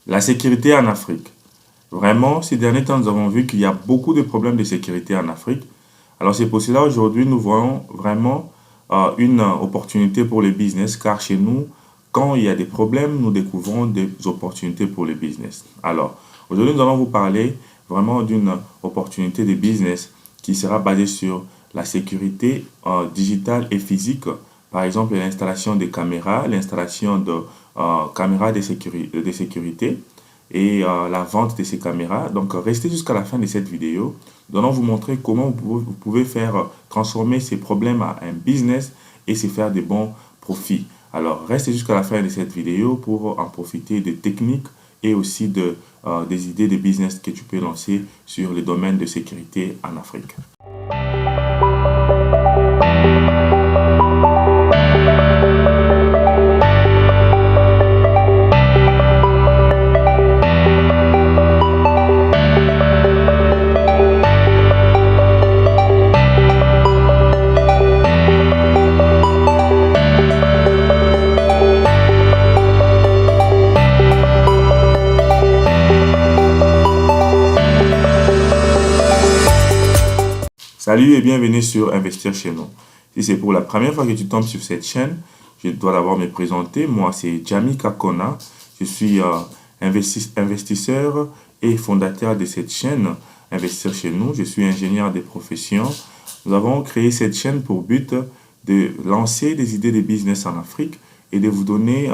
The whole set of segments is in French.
La sécurité en Afrique. Vraiment, ces derniers temps, nous avons vu qu'il y a beaucoup de problèmes de sécurité en Afrique. Alors c'est pour cela aujourd'hui, nous voyons vraiment une opportunité pour le business, car chez nous, quand il y a des problèmes, nous découvrons des opportunités pour le business. Alors, aujourd'hui, nous allons vous parler vraiment d'une opportunité de business qui sera basée sur la sécurité digitale et physique. Par exemple, l'installation des caméras, l'installation de caméras de sécurité et la vente de ces caméras. Donc, restez jusqu'à la fin de cette vidéo. Nous allons vous montrer comment vous pouvez faire transformer ces problèmes à un business et se faire des bons profits. Alors, restez jusqu'à la fin de cette vidéo pour en profiter des techniques et aussi des idées de business que tu peux lancer sur le domaine de sécurité en Afrique. Salut et bienvenue sur Investir chez nous. Si c'est pour la première fois que tu tombes sur cette chaîne, je dois d'abord me présenter. Moi, c'est Jami Kakona. Je suis investisseur et fondateur de cette chaîne Investir chez nous. Je suis ingénieur de profession. Nous avons créé cette chaîne pour but de lancer des idées de business en Afrique et de vous donner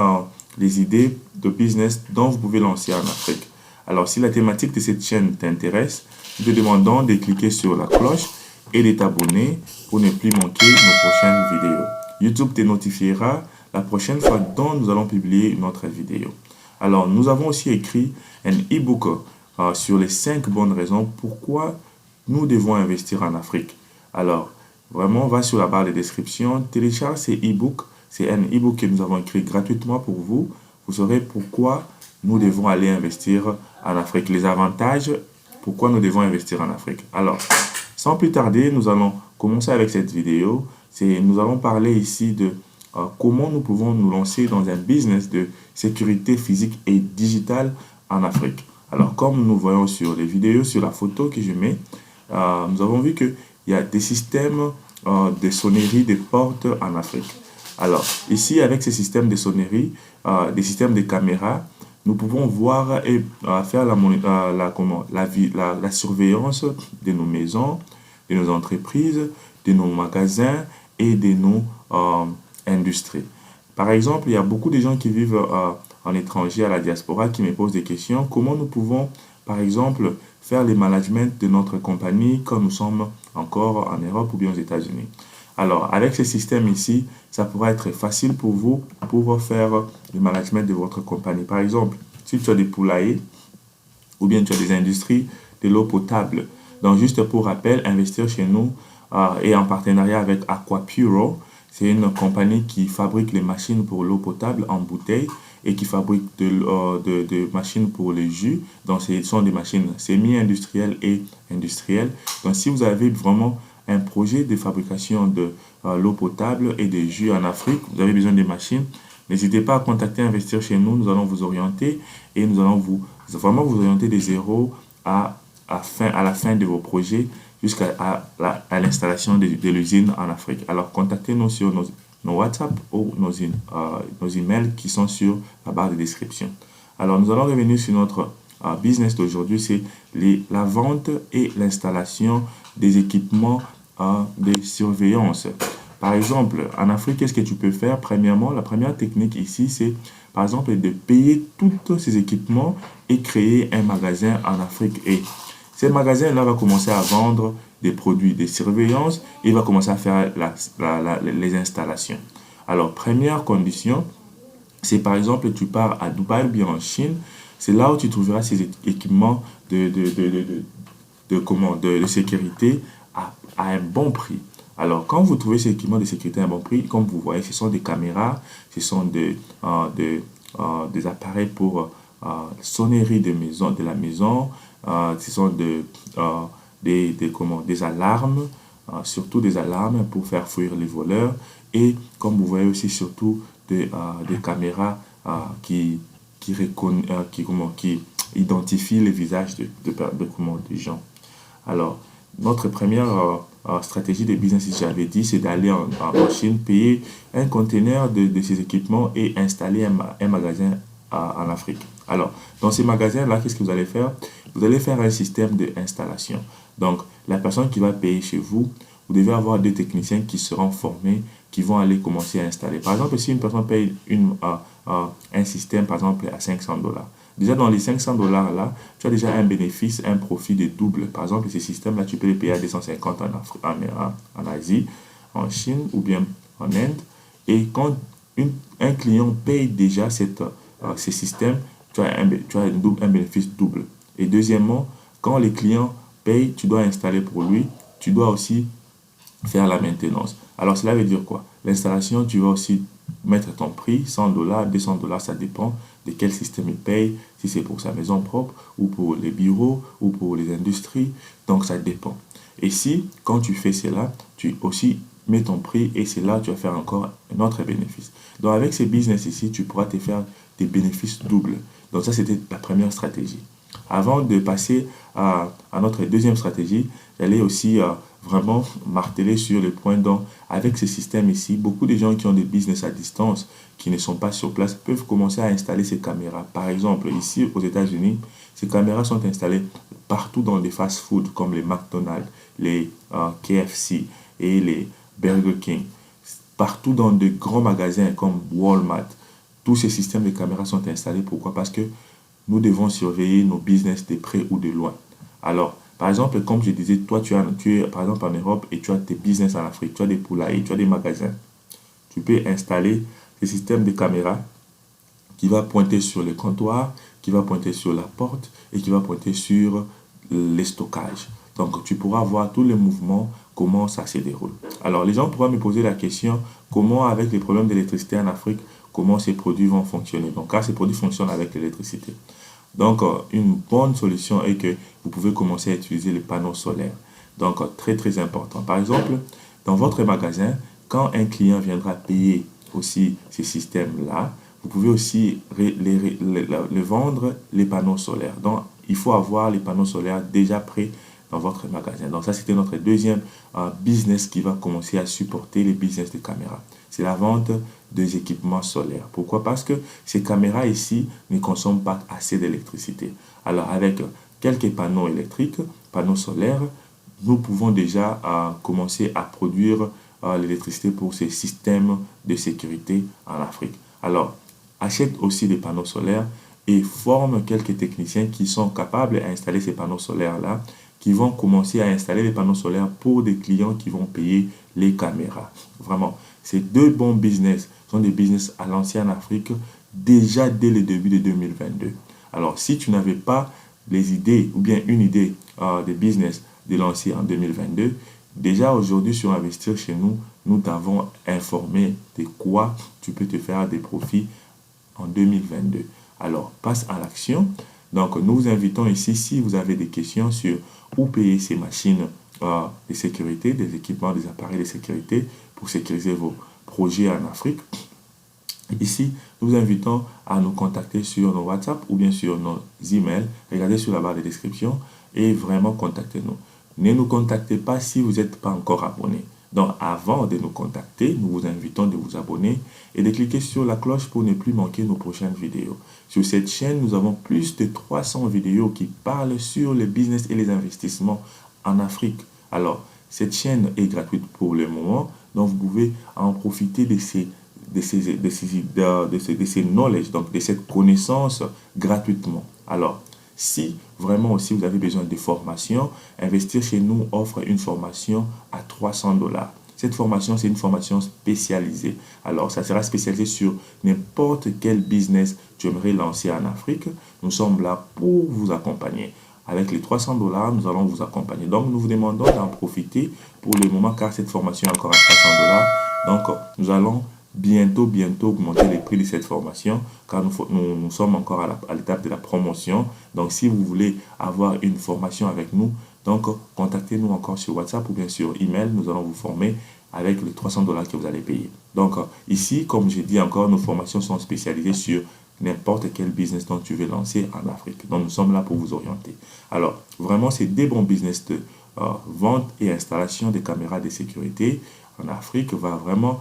les idées de business dont vous pouvez lancer en Afrique. Alors, si la thématique de cette chaîne t'intéresse, nous te demandons de cliquer sur la cloche et de t'abonner pour ne plus manquer nos prochaines vidéos. YouTube te notifiera la prochaine fois dont nous allons publier notre vidéo. Alors, nous avons aussi écrit un e-book sur les 5 bonnes raisons pourquoi nous devons investir en Afrique. Alors, vraiment, va sur la barre de description, télécharge ces e-books. C'est un e-book que nous avons écrit gratuitement pour vous. Vous saurez pourquoi nous devons aller investir en Afrique. Les avantages, pourquoi nous devons investir en Afrique. Alors, sans plus tarder, nous allons commencer avec cette vidéo. Nous allons parler ici de comment nous pouvons nous lancer dans un business de sécurité physique et digitale en Afrique. Alors, comme nous voyons sur les vidéos, sur la photo que je mets, nous avons vu qu'il y a des systèmes de sonnerie des portes en Afrique. Alors, ici, avec ces systèmes de sonnerie, des systèmes de caméras, nous pouvons voir et faire la surveillance de nos maisons, de nos entreprises, de nos magasins et de nos industries. Par exemple, il y a beaucoup de gens qui vivent en étranger, à la diaspora, qui me posent des questions. Comment nous pouvons, par exemple, faire le management de notre compagnie quand nous sommes encore en Europe ou bien aux États-Unis? Alors, avec ce système ici, ça pourrait être facile pour vous pour faire le management de votre compagnie. Par exemple, si tu as des poulaillers ou bien tu as des industries de l'eau potable. Donc, juste pour rappel, investir chez nous est en partenariat avec Aquapuro. C'est une compagnie qui fabrique les machines pour l'eau potable en bouteille et qui fabrique de machines pour les jus. Donc, ce sont des machines semi-industrielles et industrielles. Donc, si vous avez vraiment un projet de fabrication de l'eau potable et des jus en Afrique, vous avez besoin de machines, n'hésitez pas à contacter Investir chez nous. Nous allons vous orienter et nous allons vraiment vous orienter de zéro à la fin de vos projets jusqu'à l'installation de l'usine en Afrique. Alors, contactez-nous sur nos WhatsApp ou nos emails qui sont sur la barre de description. Alors, nous allons revenir sur notre business d'aujourd'hui, c'est la vente et l'installation des équipements de surveillance. Par exemple, en Afrique, qu'est-ce que tu peux faire? Premièrement, la première technique ici, c'est par exemple de payer tous ces équipements et créer un magasin en Afrique. Et ce magasin-là va commencer à vendre des produits de surveillance et va commencer à faire les installations. Alors, première condition, c'est par exemple, tu pars à Dubaï ou bien en Chine, c'est là où tu trouveras ces équipements de sécurité à un bon prix. Alors, quand vous trouvez ces équipements de sécurité à un bon prix, comme vous voyez, ce sont des caméras, ce sont des appareils pour sonnerie de la maison, ce sont des alarmes, surtout des alarmes pour faire fuir les voleurs. Et comme vous voyez aussi, surtout des caméras qui qui identifie les visages des gens. Alors, notre première stratégie de business, j'avais dit, c'est d'aller en Chine, payer un conteneur de ces équipements et installer un magasin en Afrique. Alors, dans ces magasins-là, qu'est-ce que vous allez faire? Vous allez faire un système d'installation. Donc, la personne qui va payer chez vous, vous devez avoir des techniciens qui seront formés, qui vont aller commencer à installer. Par exemple, si une personne paye un système, par exemple, à 500 $, déjà dans les 500 $ là, tu as déjà un bénéfice, un profit de double. Par exemple, ces systèmes-là, tu peux les payer à 250 en Asie, en Chine ou bien en Inde. Et quand un client paye déjà ces systèmes, tu as un bénéfice double. Et deuxièmement, quand les clients payent, tu dois installer pour lui, tu dois aussi faire la maintenance. Alors, cela veut dire quoi? L'installation, tu vas aussi mettre ton prix, 100 $, 200 $, ça dépend de quel système il paye, si c'est pour sa maison propre, ou pour les bureaux, ou pour les industries. Donc, ça dépend. Et si, quand tu fais cela, tu aussi mets ton prix et c'est là que tu vas faire encore un autre bénéfice. Donc, avec ces business ici, tu pourras te faire des bénéfices doubles. Donc, ça, c'était la première stratégie. Avant de passer à notre deuxième stratégie, j'allais aussi vraiment marteler sur le point dont, avec ce système ici, beaucoup de gens qui ont des business à distance, qui ne sont pas sur place, peuvent commencer à installer ces caméras. Par exemple, ici aux États-Unis, ces caméras sont installées partout dans les fast-food comme les McDonald's, les KFC et les Burger King. Partout dans de grands magasins comme Walmart, tous ces systèmes de caméras sont installés. Pourquoi? Parce que nous devons surveiller nos business de près ou de loin. Alors, par exemple, comme je disais, toi, tu es par exemple en Europe et tu as tes business en Afrique, tu as des poulaillers, tu as des magasins. Tu peux installer ces systèmes de caméras qui va pointer sur le comptoir, qui va pointer sur la porte et qui va pointer sur les stockages. Donc, tu pourras voir tous les mouvements, comment ça se déroule. Alors, les gens pourront me poser la question, comment avec les problèmes d'électricité en Afrique, comment ces produits vont fonctionner. Donc, car ces produits fonctionnent avec l'électricité. Donc, une bonne solution est que vous pouvez commencer à utiliser les panneaux solaires. Donc, très, très important. Par exemple, dans votre magasin, quand un client viendra payer aussi ces systèmes-là, vous pouvez aussi les vendre les panneaux solaires. Donc, il faut avoir les panneaux solaires déjà prêts dans votre magasin. Donc, ça, c'était notre deuxième business qui va commencer à supporter les business de caméras. C'est la vente des équipements solaires. Pourquoi? Parce que ces caméras ici ne consomment pas assez d'électricité. Alors, avec quelques panneaux électriques, panneaux solaires, nous pouvons déjà commencer à produire l'électricité pour ces systèmes de sécurité en Afrique. Alors, achète aussi des panneaux solaires et forme quelques techniciens qui sont capables d'installer ces panneaux solaires-là, qui vont commencer à installer les panneaux solaires pour des clients qui vont payer les caméras. Vraiment, ces deux bons business sont des business à lancer en Afrique déjà dès le début de 2022. Alors, si tu n'avais pas les idées ou bien une idée de business de lancer en 2022, déjà aujourd'hui sur Investir chez nous, nous t'avons informé de quoi tu peux te faire des profits en 2022. Alors, passe à l'action. Donc, nous vous invitons ici, si vous avez des questions sur où payer ces machines de sécurité, des équipements, des appareils de sécurité pour sécuriser vos projets en Afrique. Ici, nous vous invitons à nous contacter sur nos WhatsApp ou bien sur nos emails. Regardez sur la barre de description et vraiment contactez-nous. Ne nous contactez pas si vous n'êtes pas encore abonné. Donc, avant de nous contacter, nous vous invitons de vous abonner et de cliquer sur la cloche pour ne plus manquer nos prochaines vidéos. Sur cette chaîne, nous avons plus de 300 vidéos qui parlent sur les business et les investissements en Afrique. Alors, cette chaîne est gratuite pour le moment, donc vous pouvez en profiter de ces knowledge, donc de cette connaissance gratuitement. Alors, si vraiment aussi vous avez besoin de formation, Investir chez nous offre une formation à 300 $. Cette formation, c'est une formation spécialisée. Alors, ça sera spécialisé sur n'importe quel business tu aimerais lancer en Afrique. Nous sommes là pour vous accompagner. Avec les 300 $, nous allons vous accompagner. Donc, nous vous demandons d'en profiter pour le moment car cette formation est encore à 300 $. Donc, nous allons bientôt augmenter les prix de cette formation car nous sommes encore à l'étape de la promotion. Donc, si vous voulez avoir une formation avec nous, donc contactez-nous encore sur WhatsApp ou bien sur email. Nous allons vous former avec les 300 $ que vous allez payer. Donc, ici, comme j'ai dit encore, nos formations sont spécialisées sur n'importe quel business dont tu veux lancer en Afrique. Donc, nous sommes là pour vous orienter. Alors, vraiment, c'est des bons business de vente et installation des caméras de sécurité en Afrique va vraiment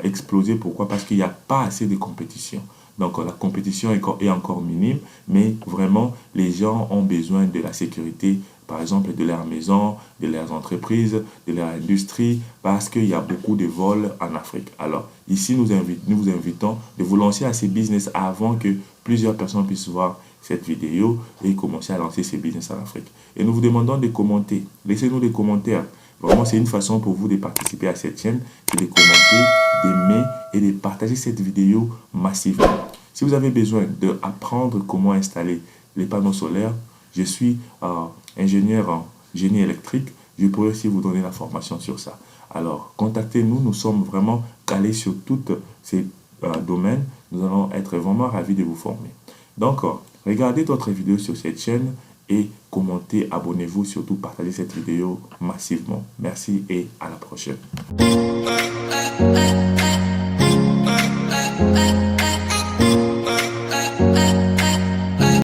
exploser. Pourquoi? Parce qu'il n'y a pas assez de compétition. Donc, la compétition est encore minime, mais vraiment, les gens ont besoin de la sécurité, par exemple, de leur maison, de leurs entreprises, de leur industrie, parce qu'il y a beaucoup de vols en Afrique. Alors, ici, nous vous invitons de vous lancer à ces business avant que plusieurs personnes puissent voir cette vidéo et commencer à lancer ces business en Afrique. Et nous vous demandons de commenter. Laissez-nous des commentaires. Vraiment, c'est une façon pour vous de participer à cette chaîne, c'est de commenter, d'aimer et de partager cette vidéo massivement. Si vous avez besoin d'apprendre comment installer les panneaux solaires, je suis ingénieur en génie électrique. Je pourrais aussi vous donner la formation sur ça. Alors, contactez-nous. Nous sommes vraiment calés sur tous ces domaines. Nous allons être vraiment ravis de vous former. Donc, regardez d'autres vidéos sur cette chaîne et commentez, abonnez-vous, surtout partagez cette vidéo massivement. Merci et à la prochaine.